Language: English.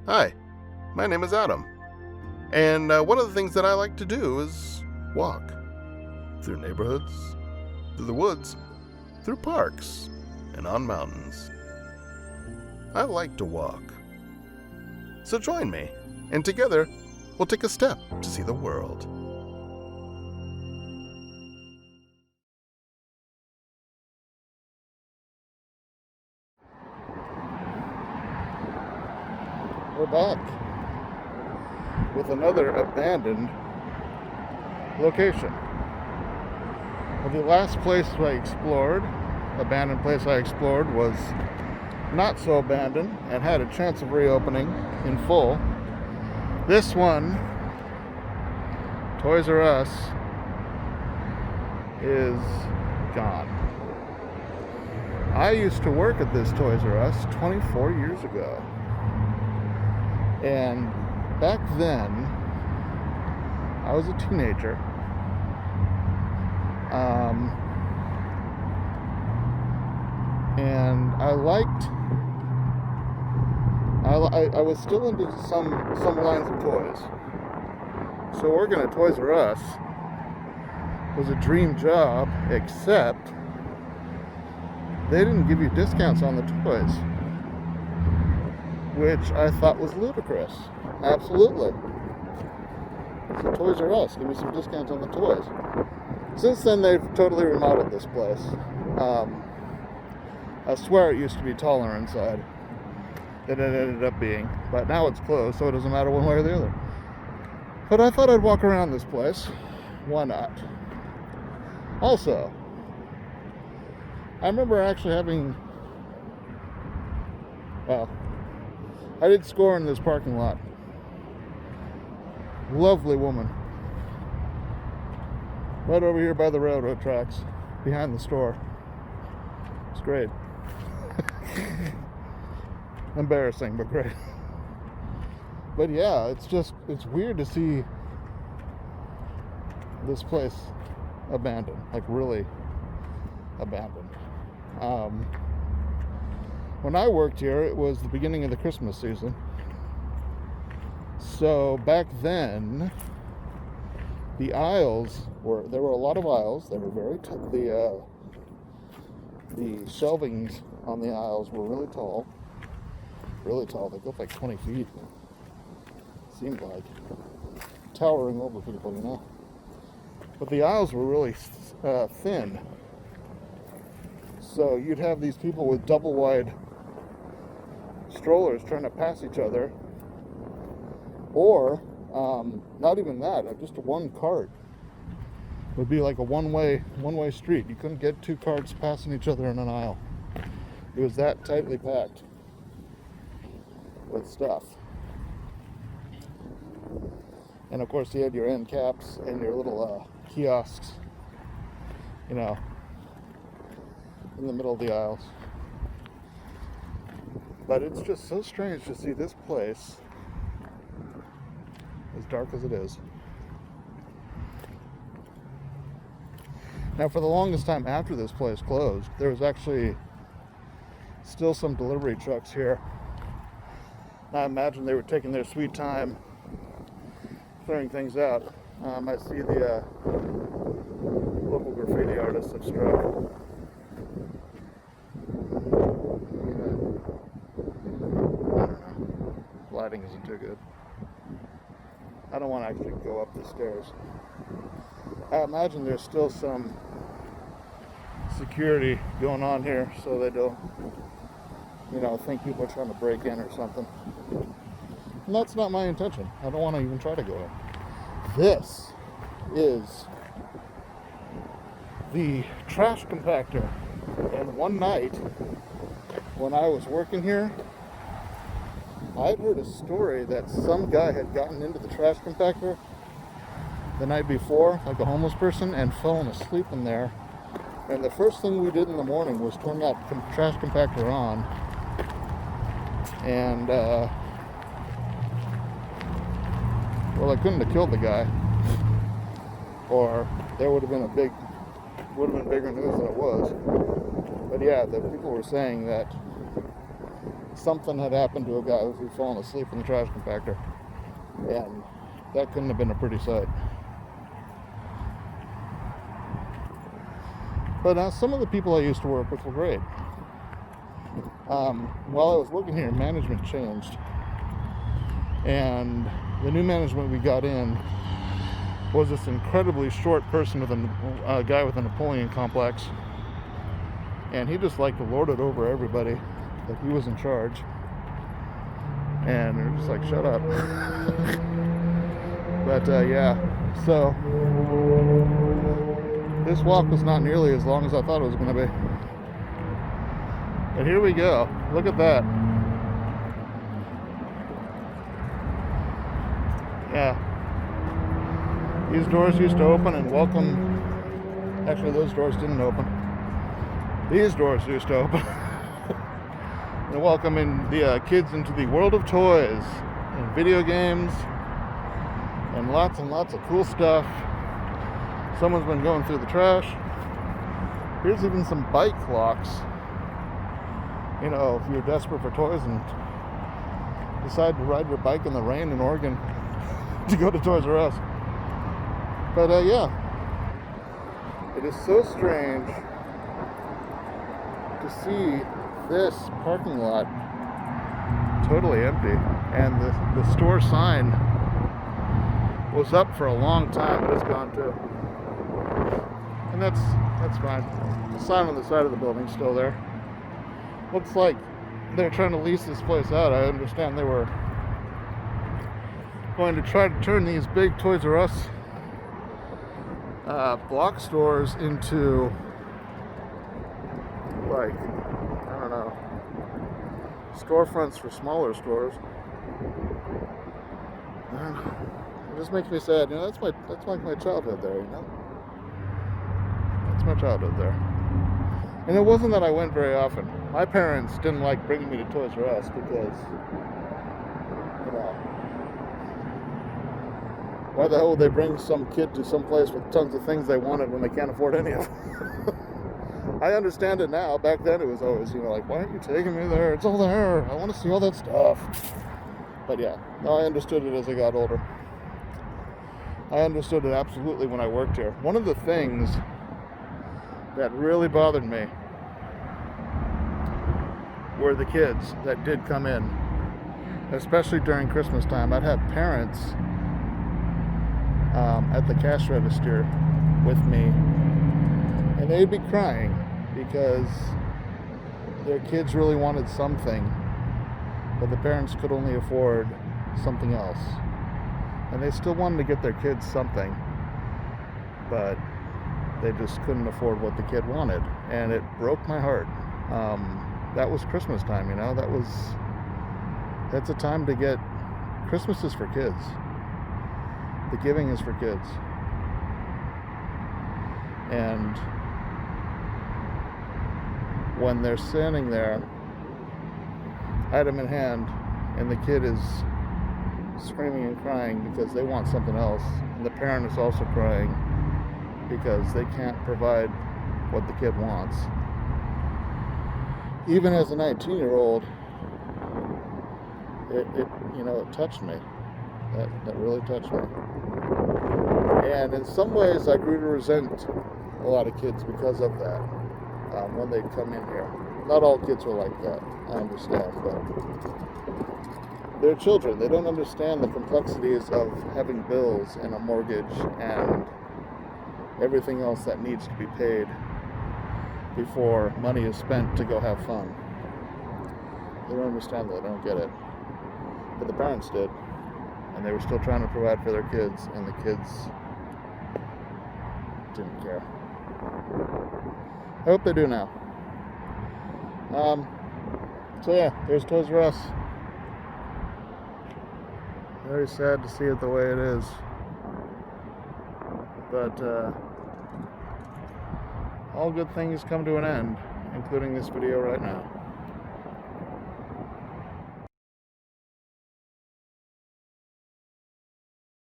Hi, my name is Adam, and one of the things that I like to do is walk through neighborhoods, through the woods, through parks, and on mountains. I like to walk. So join me, and together we'll take a step to see the world. We're back with another abandoned location. Well, the last abandoned place I explored was not so abandoned and had a chance of reopening in full. This one, Toys R Us, is gone. I used to work at this Toys R Us 24 years ago. And back then, I was a teenager. And I was still into some lines of toys. So working at Toys R Us was a dream job, except they didn't give you discounts on the toys, which I thought was ludicrous. Absolutely. So Toys R Us, give me some discounts on the toys. Since then, they've totally remodeled this place. I swear it used to be taller inside than it ended up being, but now it's closed, so it doesn't matter one way or the other. But I thought I'd walk around this place. Why not? Also, I remember actually having, I did score in this parking lot. Lovely woman. Right over here by the railroad tracks, behind the store. It's great. Embarrassing, but great. But yeah, it's weird to see this place abandoned, like really abandoned. When I worked here, it was the beginning of the Christmas season. So back then, there were a lot of aisles. They were very the shelvings on the aisles were really tall. Really tall. They go up like 20 feet. Seemed like towering over people, you know. But the aisles were really thin. So you'd have these people with double wide strollers trying to pass each other, or not even that, just one cart would be like a one-way street. You couldn't get two carts passing each other in an aisle. It was that tightly packed with stuff. And of course you had your end caps and your little kiosks, you know, in the middle of the aisles. But it's just so strange to see this place as dark as it is. Now, for the longest time after this place closed, there was actually still some delivery trucks here. I imagine they were taking their sweet time clearing things out. I see the local graffiti artists have struck. I don't know. Lighting isn't too good. I don't want to actually go up the stairs. I imagine there's still some security going on here so they don't, think people are trying to break in or something. And that's not my intention. I don't want to even try to go in. This is the trash compactor. And one night, when I was working here, I'd heard a story that some guy had gotten into the trash compactor the night before, like a homeless person, and fallen asleep in there. And the first thing we did in the morning was turn that trash compactor on. And, well, I couldn't have killed the guy, or there would have been bigger news than it was. But yeah, the people were saying that something had happened to a guy who was falling asleep in the trash compactor. And that couldn't have been a pretty sight. But some of the people I used to work with were great. While I was working here, management changed. And the new management we got in was this incredibly short person with a guy with a Napoleon complex. And he just liked to lord it over everybody that he was in charge. And they're just like, shut up. But yeah, so this walk was not nearly as long as I thought it was going to be. But here we go. Look at that. Yeah. These doors used to open and welcome. Actually, those doors didn't open. These doors used to open. And welcoming the kids into the world of toys and video games and lots of cool stuff. Someone's been going through the trash. Here's even some bike locks. You know, if you're desperate for toys and decide to ride your bike in the rain in Oregon to go to Toys R Us. But yeah, it is so strange to see this parking lot totally empty, and the store sign was up for a long time, but it's gone too. And that's fine. The sign on the side of the building's still there. Looks like they're trying to lease this place out. I understand they were going to try to turn these big Toys R Us block stores into, like, I don't know, storefronts for smaller stores. It just makes me sad. You know, that's like my childhood there, you know? That's my childhood there. And it wasn't that I went very often. My parents didn't like bringing me to Toys R Us because, you know, why the hell would they bring some kid to some place with tons of things they wanted when they can't afford any of them? I understand it now. Back then it was always, you know, like, why aren't you taking me there? It's all there. I want to see all that stuff. But yeah, no, I understood it as I got older. I understood it absolutely when I worked here. One of the things that really bothered me were the kids that did come in, especially during Christmas time. I'd have parents at the cash register with me, and they'd be crying because their kids really wanted something, but the parents could only afford something else. And they still wanted to get their kids something, but they just couldn't afford what the kid wanted. And it broke my heart. That was Christmas time, you know. That's a time to get... Christmas is for kids. The giving is for kids. And when they're standing there, item in hand, and the kid is screaming and crying because they want something else, and the parent is also crying because they can't provide what the kid wants. Even as a 19-year-old, it touched me. That really touched me. And in some ways, I grew to resent a lot of kids because of that. When they'd come in here, not all kids are like that. I understand, but they're children. They don't understand the complexities of having bills and a mortgage and everything else that needs to be paid before money is spent to go have fun. They don't understand that. They don't get it. But the parents did. And they were still trying to provide for their kids, and the kids didn't care. I hope they do now. So yeah, there's Toys R Us. Very sad to see it the way it is. But all good things come to an end, including this video right now.